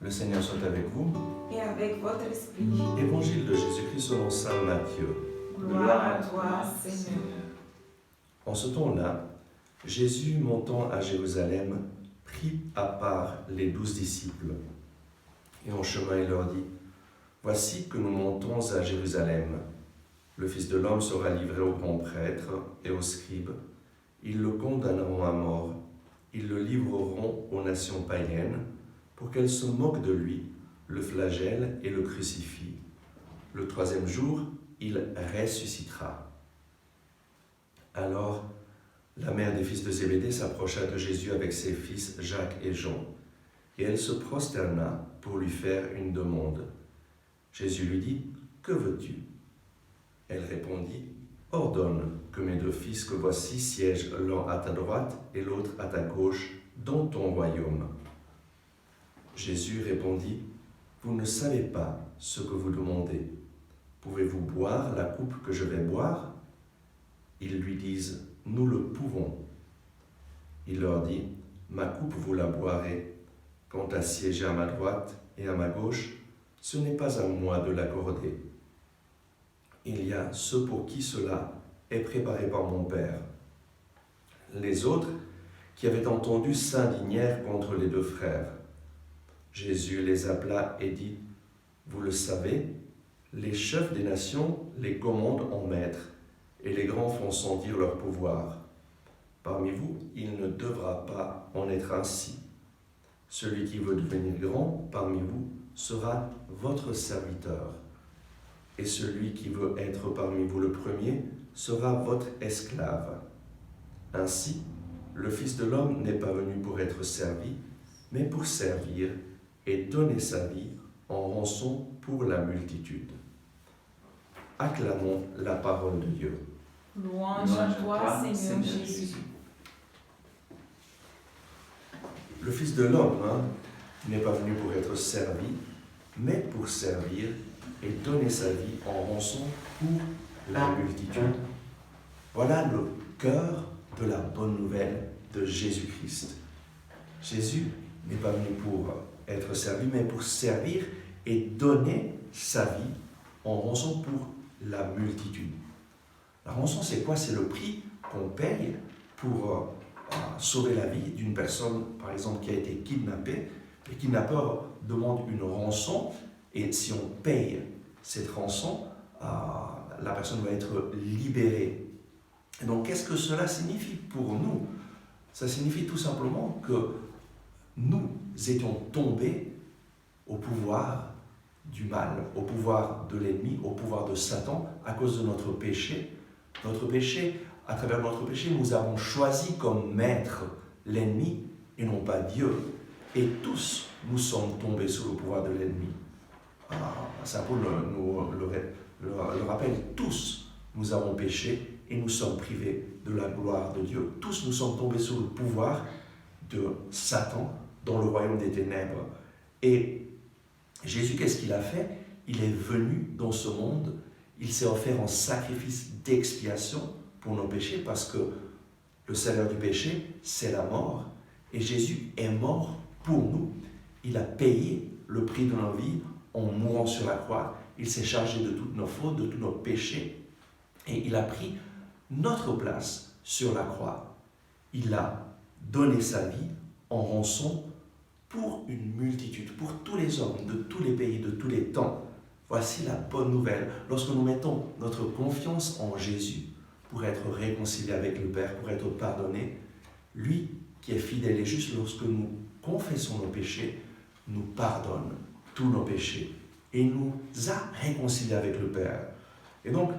Le Seigneur soit avec vous. Et avec votre esprit. Évangile de Jésus-Christ selon saint Matthieu. Gloire à toi, Seigneur. En ce temps-là, Jésus, montant à Jérusalem, prit à part les 12 disciples. Et en chemin, il leur dit, « Voici que nous montons à Jérusalem. Le Fils de l'homme sera livré aux grands prêtres et aux scribes. Ils le condamneront à mort. Ils le livreront aux nations païennes pour qu'elles se moquent de lui, le flagellent et le crucifient. Le troisième jour, il ressuscitera. » Alors, la mère des fils de Zébédée s'approcha de Jésus avec ses fils Jacques et Jean, et elle se prosterna pour lui faire une demande. Jésus lui dit, « Que veux-tu » Elle répondit, « Ordonne que mes 2 fils que voici siègent l'un à ta droite et l'autre à ta gauche dans ton royaume. » Jésus répondit, « Vous ne savez pas ce que vous demandez. Pouvez-vous boire la coupe que je vais boire ?» Ils lui disent, « Nous le pouvons. » Il leur dit, « Ma coupe vous la boirez. Quant à siéger à ma droite et à ma gauche, ce n'est pas à moi de l'accorder. Il y a ceux pour qui cela est préparé par mon Père. » Les autres, qui avaient entendu, s'indignèrent contre les 2 frères. Jésus les appela et dit, « Vous le savez, les chefs des nations les commandent en maîtres, et les grands font sentir leur pouvoir. Parmi vous, il ne devra pas en être ainsi. Celui qui veut devenir grand parmi vous sera votre serviteur, et celui qui veut être parmi vous le premier sera votre esclave. Ainsi, le Fils de l'homme n'est pas venu pour être servi, mais pour servir et donner sa vie en rançon pour la multitude. » Acclamons la parole de Dieu. Louange à toi, Seigneur Jésus. Le Fils de l'homme n'est pas venu pour être servi, mais pour servir et donner sa vie en rançon pour la multitude. Voilà le cœur de la bonne nouvelle de Jésus-Christ. Jésus n'est pas venu pour être servi, mais pour servir et donner sa vie en rançon pour la multitude. La rançon, c'est quoi? C'est le prix qu'on paye pour sauver la vie d'une personne, par exemple, qui a été kidnappée. Les kidnappeurs demandent une rançon, et si on paye cette rançon, la personne va être libérée. Et donc, qu'est-ce que cela signifie pour nous? Ça signifie tout simplement que nous étions tombés au pouvoir du mal, au pouvoir de l'ennemi, au pouvoir de Satan, à cause de notre péché. Notre péché, à travers notre péché, nous avons choisi comme maître l'ennemi et non pas Dieu. Et tous, nous sommes tombés sous le pouvoir de l'ennemi. Saint Paul nous le rappelle, tous nous avons péché et nous sommes privés de la gloire de Dieu. Tous nous sommes tombés sous le pouvoir de Satan dans le royaume des ténèbres. Et Jésus, qu'est-ce qu'il a fait? Il est venu dans ce monde, il s'est offert en sacrifice d'expiation pour nos péchés, parce que le salaire du péché, c'est la mort. Et Jésus est mort pour nous. Il a payé le prix de nos vies en mourant sur la croix. Il s'est chargé de toutes nos fautes, de tous nos péchés. Et il a pris notre place sur la croix. Il a donné sa vie en rançon pour une multitude, pour tous les hommes, de tous les pays, de tous les temps. Voici la bonne nouvelle. Lorsque nous mettons notre confiance en Jésus pour être réconciliés avec le Père, pour être pardonnés, lui qui est fidèle et juste, lorsque nous confessons nos péchés, nous pardonne tous nos péchés et nous a réconciliés avec le Père. Et donc,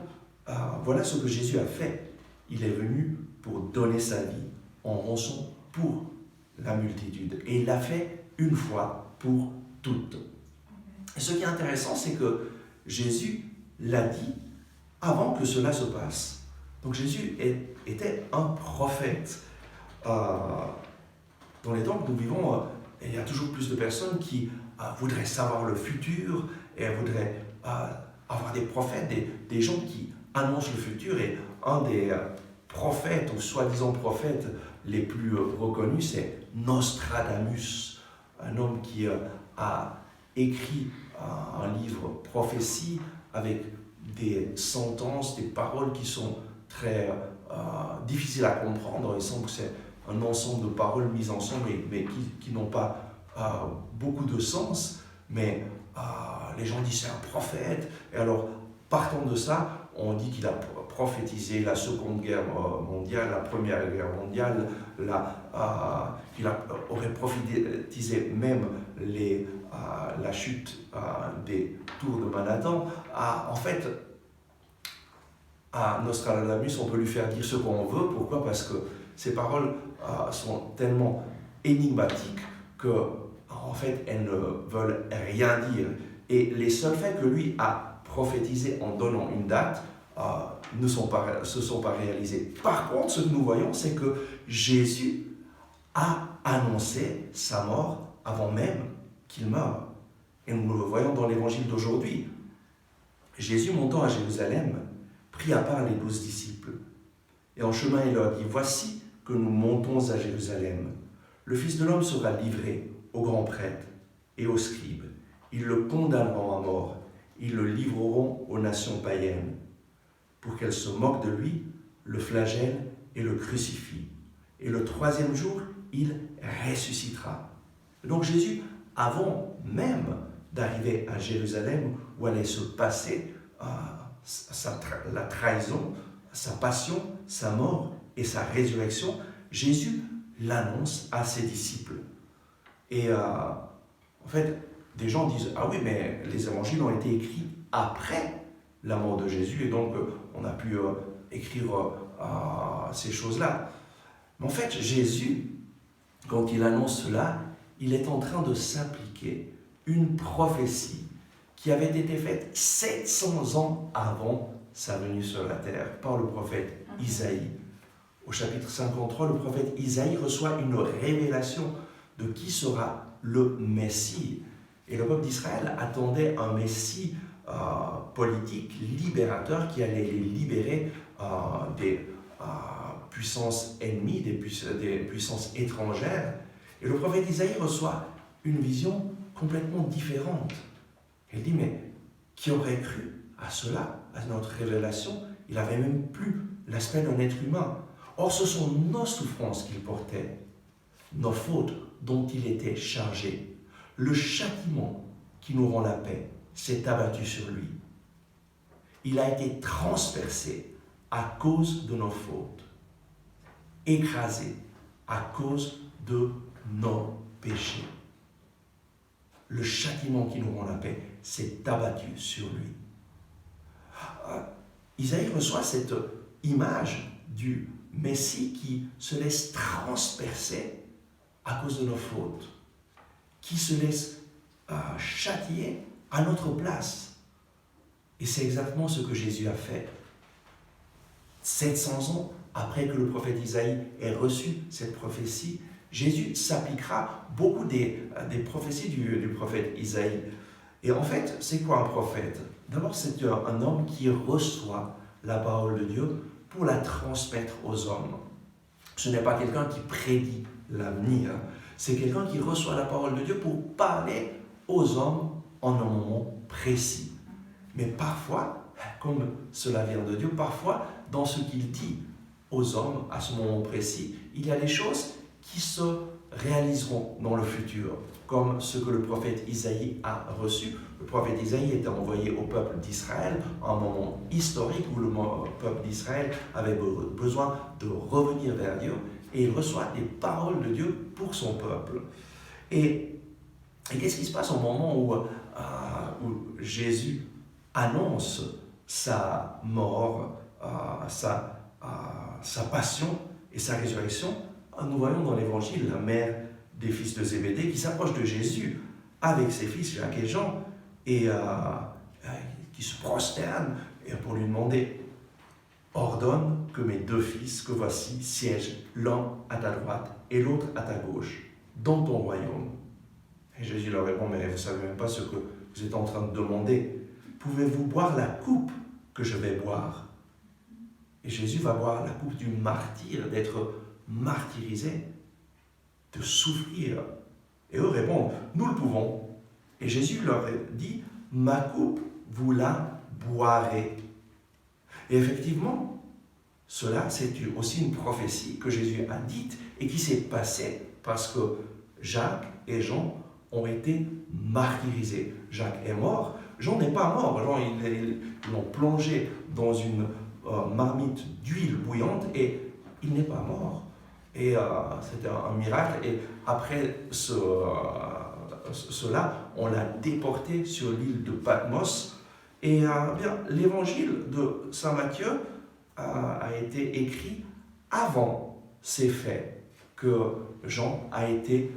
voilà ce que Jésus a fait. Il est venu pour donner sa vie en rançon pour la multitude. Et il l'a fait une fois pour toutes. Et ce qui est intéressant, c'est que Jésus l'a dit avant que cela se passe. Donc Jésus était un prophète. Dans les temps que nous vivons, il y a toujours plus de personnes qui voudraient savoir le futur et voudraient avoir des prophètes, des gens qui annoncent le futur. Et un des prophètes, ou soi-disant prophètes, les plus reconnus, c'est Nostradamus, un homme qui a écrit un livre prophétie avec des sentences, des paroles qui sont très difficiles à comprendre. Il semble que c'est un ensemble de paroles mises ensemble, mais qui n'ont pas beaucoup de sens. Mais les gens disent c'est un prophète. Et alors, partant de ça, on dit qu'il a prophétisé la Seconde Guerre mondiale, la Première Guerre mondiale, qu'il aurait prophétisé même la chute des tours de Manhattan. En fait, à Nostradamus, on peut lui faire dire ce qu'on veut. Pourquoi? Parce que ces paroles sont tellement énigmatiques que, en fait, elles ne veulent rien dire. Et les seuls faits que lui a prophétisés en donnant une date ne se sont pas réalisés. Par contre, ce que nous voyons, c'est que Jésus a annoncé sa mort avant même qu'il meure. Et nous le voyons dans l'évangile d'aujourd'hui. Jésus, montant à Jérusalem, prit à part les 12 disciples. Et en chemin, il leur dit, « Voici que nous montons à Jérusalem. Le Fils de l'homme sera livré aux grands prêtres et aux scribes. Ils le condamneront à mort. Ils le livreront aux nations païennes. Pour qu'elles se moquent de lui, le flagellent et le crucifient. Et le 3e jour, il ressuscitera. » Donc Jésus, avant même d'arriver à Jérusalem, où allait se passer la trahison, sa passion, sa mort et sa résurrection, Jésus l'annonce à ses disciples. Et en fait, des gens disent « Ah oui, mais les évangiles ont été écrits après la mort de Jésus, et donc on a pu écrire ces choses-là. » Mais en fait, Jésus, quand il annonce cela, il est en train de s'appliquer une prophétie qui avait été faite 700 ans avant sa venue sur la terre par le prophète Isaïe. Au chapitre 53, le prophète Isaïe reçoit une révélation de qui sera le Messie. Et le peuple d'Israël attendait un Messie politique, libérateur, qui allait les libérer des puissances ennemies, des puissances étrangères. Et le prophète Isaïe reçoit une vision complètement différente. Il dit, mais qui aurait cru à cela, à notre révélation? Il n'avait même plus l'aspect d'un être humain. Or, ce sont nos souffrances qu'il portait, nos fautes dont il était chargé. Le châtiment qui nous rend la paix s'est abattu sur lui. Il a été transpercé à cause de nos fautes, écrasé à cause de nos péchés. Le châtiment qui nous rend la paix s'est abattu sur lui. Isaïe reçoit cette image du Messie qui se laisse transpercer à cause de nos fautes, qui se laisse châtier à notre place. Et c'est exactement ce que Jésus a fait. 700 ans après que le prophète Isaïe ait reçu cette prophétie, Jésus s'appliquera beaucoup des prophéties du prophète Isaïe. Et en fait, c'est quoi un prophète? D'abord, c'est un homme qui reçoit la parole de Dieu pour la transmettre aux hommes. Ce n'est pas quelqu'un qui prédit l'avenir, c'est quelqu'un qui reçoit la parole de Dieu pour parler aux hommes en un moment précis. Mais parfois, comme cela vient de Dieu, parfois, dans ce qu'il dit aux hommes à ce moment précis, il y a des choses qui se réaliseront dans le futur, comme ce que le prophète Isaïe a reçu. Le prophète Isaïe était envoyé au peuple d'Israël à un moment historique où le peuple d'Israël avait besoin de revenir vers Dieu, et il reçoit des paroles de Dieu pour son peuple. Et qu'est-ce qui se passe au moment où Jésus annonce sa mort, sa passion et sa résurrection? Nous voyons dans l'Évangile la mère des fils de Zébédée qui s'approche de Jésus avec ses fils Jacques et Jean et qui se prosterne pour lui demander « Ordonne que mes 2 fils que voici siègent l'un à ta droite et l'autre à ta gauche dans ton royaume. » Et Jésus leur répond « Mais vous ne savez même pas ce que vous êtes en train de demander. Pouvez-vous boire la coupe que je vais boire ?» Et Jésus va boire la coupe du martyr, d'être martyrisé, de souffrir. Et eux répondent, nous le pouvons. Et Jésus leur dit, ma coupe, vous la boirez. Et effectivement, cela, c'est aussi une prophétie que Jésus a dite et qui s'est passée parce que Jacques et Jean ont été martyrisés. Jacques est mort, Jean n'est pas mort. Jean, ils l'ont plongé dans une marmite d'huile bouillante et il n'est pas mort. Et c'était un miracle. Et après cela, on l'a déporté sur l'île de Patmos. Et l'évangile de Saint Matthieu a été écrit avant ces faits que Jean a été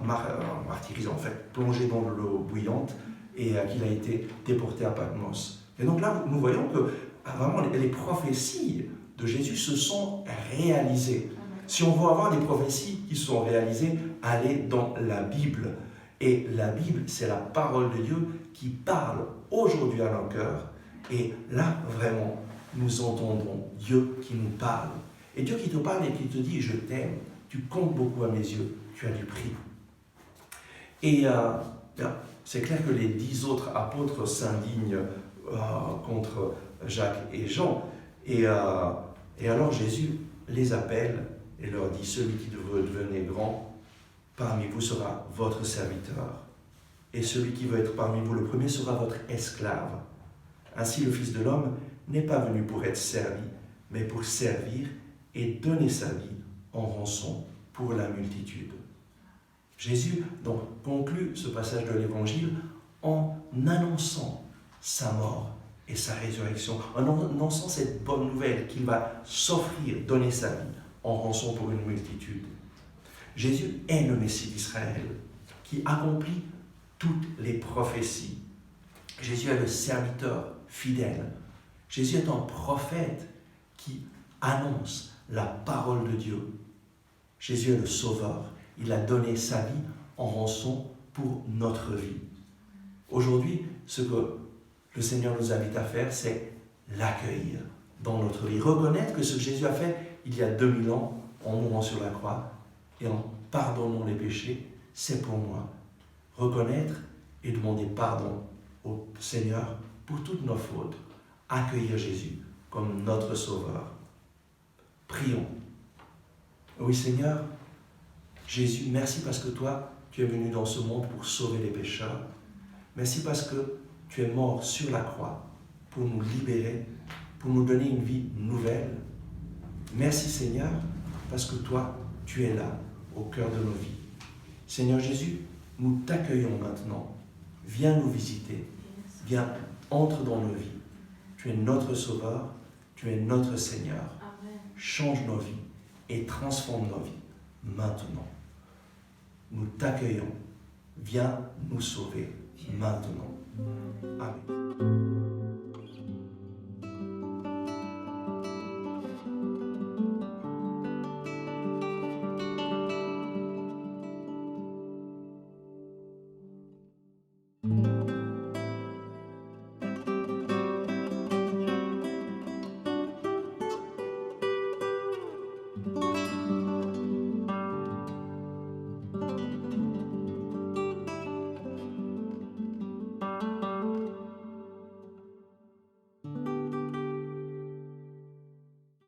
martyrisé, en fait, plongé dans l'eau bouillante et qu'il a été déporté à Patmos. Et donc là, nous voyons que vraiment les prophéties de Jésus se sont réalisées. Si on veut avoir des prophéties qui sont réalisées, allez dans la Bible. Et la Bible, c'est la parole de Dieu qui parle aujourd'hui à nos cœurs. Et là, vraiment, nous entendons Dieu qui nous parle. Et Dieu qui te parle et qui te dit, je t'aime, tu comptes beaucoup à mes yeux, tu as du prix. Et c'est clair que les 10 autres apôtres s'indignent contre Jacques et Jean. Et alors Jésus les appelle et leur dit, celui qui veut devenir grand parmi vous sera votre serviteur. Et celui qui veut être parmi vous le premier sera votre esclave. Ainsi le Fils de l'homme n'est pas venu pour être servi, mais pour servir et donner sa vie en rançon pour la multitude. Jésus donc conclut ce passage de l'Évangile en annonçant sa mort et sa résurrection, en annonçant cette bonne nouvelle qu'il va s'offrir, donner sa vie en rançon pour une multitude. Jésus est le Messie d'Israël qui accomplit toutes les prophéties. Jésus est le serviteur fidèle. Jésus est un prophète qui annonce la parole de Dieu. Jésus est le Sauveur. Il a donné sa vie en rançon pour notre vie. Aujourd'hui, ce que le Seigneur nous invite à faire, c'est l'accueillir dans notre vie. Reconnaître que ce que Jésus a fait il y a 2000 ans, en mourant sur la croix et en pardonnant les péchés, c'est pour moi. Reconnaître et demander pardon au Seigneur pour toutes nos fautes. Accueillir Jésus comme notre Sauveur. Prions. Oui Seigneur, Jésus, merci parce que toi, tu es venu dans ce monde pour sauver les pécheurs. Merci parce que tu es mort sur la croix pour nous libérer, pour nous donner une vie nouvelle. Merci Seigneur, parce que toi, tu es là, au cœur de nos vies. Seigneur Jésus, nous t'accueillons maintenant. Viens nous visiter. Viens, entre dans nos vies. Tu es notre Sauveur, tu es notre Seigneur. Amen. Change nos vies et transforme nos vies maintenant. Nous t'accueillons. Viens nous sauver maintenant. Amen.